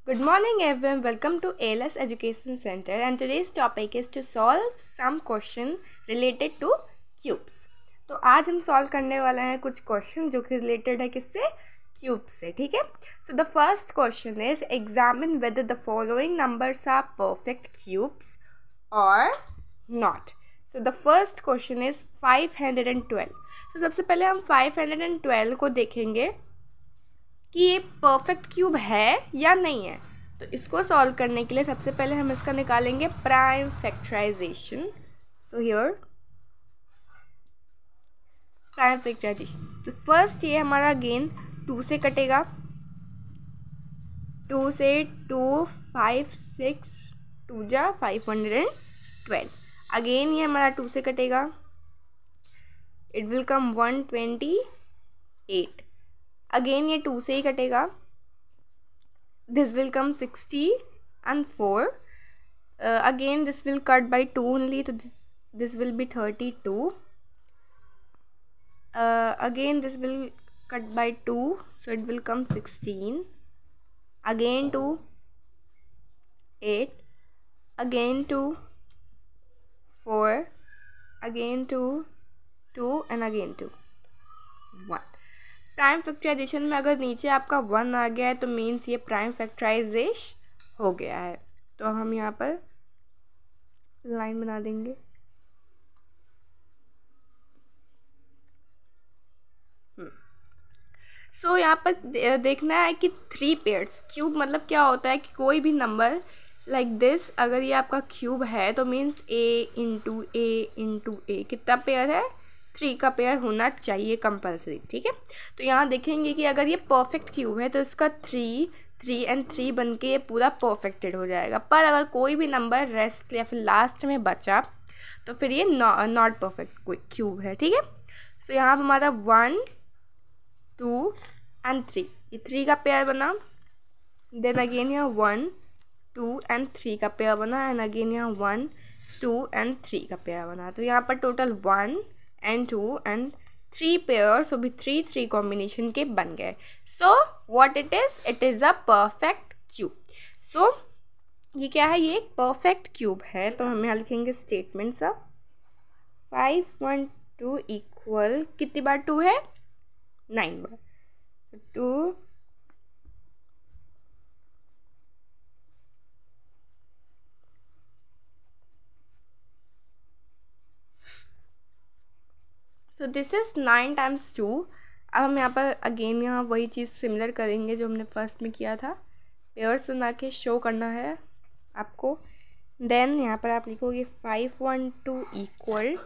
Good morning everyone, welcome to ALS Education Center and today's topic is to solve some question related to cubes. तो आज हम solve करने वाले हैं कुछ क्वेश्चन जो कि रिलेटेड है किससे, क्यूब से. ठीक है. So the first question is examine whether the following numbers are perfect cubes और not. So the first question is 512. तो सबसे पहले हम 512 को देखेंगे कि ये परफेक्ट क्यूब है या नहीं है. तो इसको सॉल्व करने के लिए सबसे पहले हम इसका निकालेंगे prime factorisation. So here prime factorisation. तो फर्स्ट ये हमारा अगेन 2 से कटेगा. 2 से 2 5 6 2 जा 512. अगेन ये हमारा 2 से कटेगा. It will come 128. अगेन ये 2 से ही कटेगा. This will come 60 and 4. Again this will cut by 2 only, तो this will be 32. Again this will cut by 2, so it will come 16. Again 2 8. Again 2 4. Again 2 2 and again 2 1. Prime factorisation में अगर नीचे आपका 1 आ गया है तो मीन्स ये प्राइम फैक्टराइजेश हो गया है. तो हम यहाँ पर लाइन बना देंगे. सो यहाँ पर देखना है कि 3 पेयर्स. क्यूब मतलब क्या होता है कि कोई भी नंबर लाइक दिस अगर ये आपका क्यूब है तो मीन्स a इंटू ए कितना पेयर है, 3 का पेयर होना चाहिए कंपल्सरी. ठीक है. तो यहाँ देखेंगे कि अगर ये परफेक्ट क्यूब है तो इसका 3 3 and 3 बन के ये पूरा परफेक्टेड हो जाएगा. पर अगर कोई भी नंबर रेस्ट या फिर लास्ट में बचा तो फिर ये नॉट परफेक्ट क्यूब है. ठीक है. सो यहाँ पर हमारा 1 2 and 3 ये 3 का पेयर बना. देन अगेन यहाँ 1 2 and 3 का पेयर बना. एंड अगेन यहाँ 1 2 and 3 का पेयर बना. तो यहाँ पर टोटल 1 and 2 and 3 पेयर्स वो भी 3 कॉम्बिनेशन के बन गए. So what it is a perfect cube. So ये क्या है, ये एक परफेक्ट क्यूब है. तो हम यहाँ लिखेंगे स्टेटमेंट्स ऑफ 512 इक्वल कितनी बार 2 है, 9 बार. 2 सो दिस इज़ 9 times 2. अब हम यहाँ पर अगेन यहाँ वही चीज़ सिमिलर करेंगे जो हमने फर्स्ट में किया था. पेयर्स बना के शो करना है आपको. देन यहाँ पर आप लिखोगे 512 इक्वल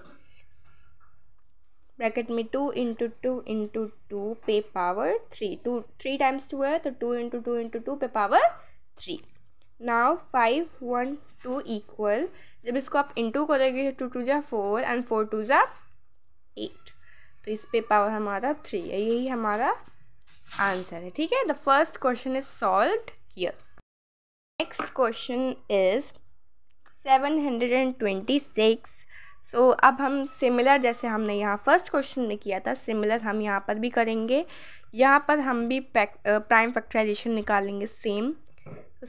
ब्रैकेट में 2 इंटू 2 इंटू 2 पे पावर 3. 3 times 2 है तो 2 इंटू 2 इंटू 2 पे पावर 3. नाउ 512 इक्वल जब इसको आप इंटू करोगे 2 2 जा 4 एंड 4 2 जा 8. तो इस पे पावर हमारा 3 है. यही हमारा आंसर है. ठीक है. The first question is solved here. Next question is 726. सो अब हम सिमिलर जैसे हमने यहाँ फर्स्ट क्वेश्चन में किया था सिमिलर हम यहाँ पर भी करेंगे. यहाँ पर हम भी प्राइम फैक्टराइजेशन निकालेंगे सेम.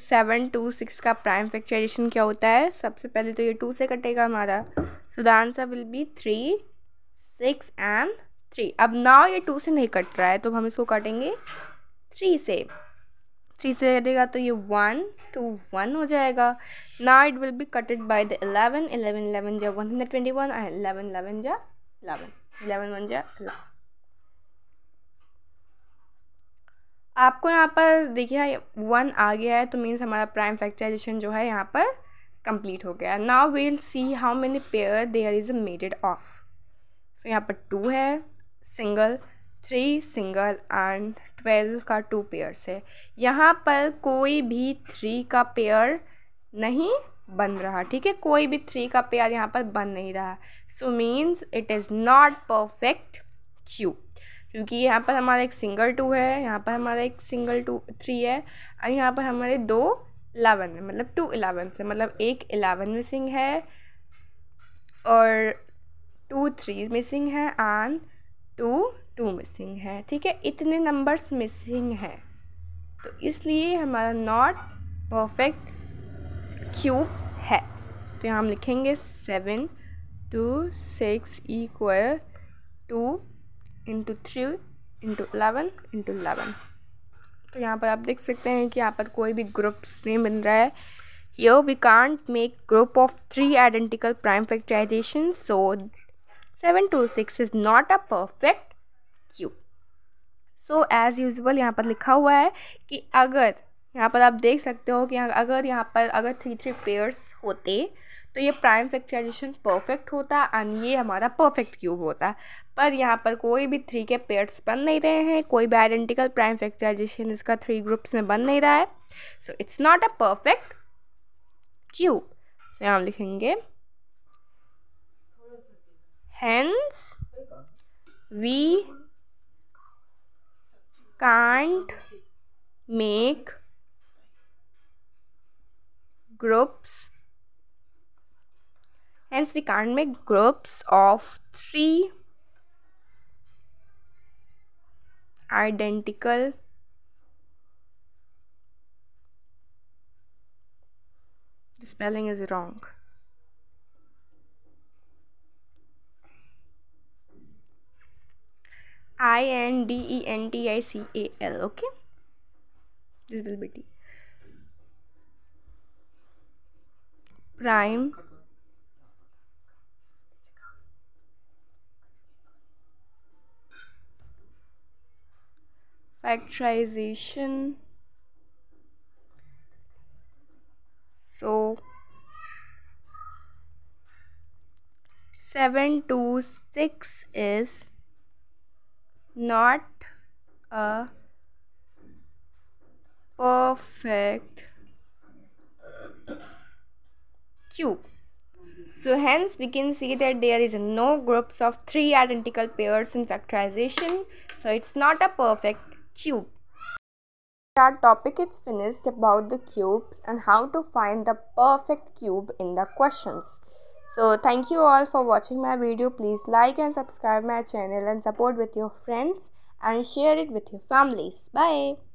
7 2 6 का प्राइम फैक्टराइजेशन क्या होता है, सबसे पहले तो ये 2 से कटेगा हमारा. So the answer will be 3 6 and 3. अब नाउ ये 2 से नहीं कट रहा है तो हम इसको काटेंगे 3 से. 3 से कटेगा तो ये 1 2 1 हो जाएगा. Now it will be कटेड by the 11 11 11 जा 121 and 11 11 जा 11 11 1 जा 11. आपको यहाँ पर देखिए 1 आ गया है तो मीन्स हमारा प्राइम फैक्टराइजेशन जो है यहाँ पर कंप्लीट हो गया. Now we will see how many pair there is maded of. तो यहाँ पर 2 है सिंगल, 3 सिंगल एंड 12 का 2 पेयर्स है. यहाँ पर कोई भी 3 का पेयर नहीं बन रहा. ठीक है. कोई भी 3 का पेयर यहाँ पर बन नहीं रहा. So means it is not perfect cube. क्योंकि यहाँ पर हमारा एक सिंगल 2 है, यहाँ पर हमारा एक सिंगल 3 है और यहाँ पर हमारे 2 11 है. मतलब 2 11 से मतलब एक 11 मिसिंग है और 2 3 मिसिंग है एंड 2 2 मिसिंग है. ठीक है. इतने नंबर्स मिसिंग हैं तो इसलिए हमारा नॉट परफेक्ट क्यूब है। तो यहाँ हम लिखेंगे 7 2 6 इक्वल 2 इंटू 3 इंटू 11 इंटू 11। तो यहाँ पर आप देख सकते हैं कि यहाँ पर कोई भी ग्रुप्स नहीं बन रहा है। Here we can't make group of 3 identical prime factorization, so 726 is not a perfect cube. So as usual यहाँ पर लिखा हुआ है कि अगर यहाँ पर आप देख सकते हो कि अगर यहाँ पर अगर 3 पेयर्स होते तो ये प्राइम फैक्टराइजेशन परफेक्ट होता एंड ये हमारा परफेक्ट क्यूब होता। पर यहाँ पर कोई भी 3 के पेयर्स बन नहीं रहे हैं, कोई भी आइडेंटिकल प्राइम फैक्टराइजेशन इसका 3 ग्रुप्स में बन नहीं रहा है, so it's not a perfect cube. So यहाँ लिखेंगे hence we can't make groups of 3 identical the spelling is wrong. INDENTICAL, okay, this will be T. Prime factorization, so 726 is not a perfect cube. So hence we can see that there is no groups of 3 identical pairs in factorization, so it's not a perfect cube. Our topic is finished about the cubes and how to find the perfect cube in the questions. So thank you all for watching my video. Please like and subscribe my channel and support with your friends and share it with your families. Bye.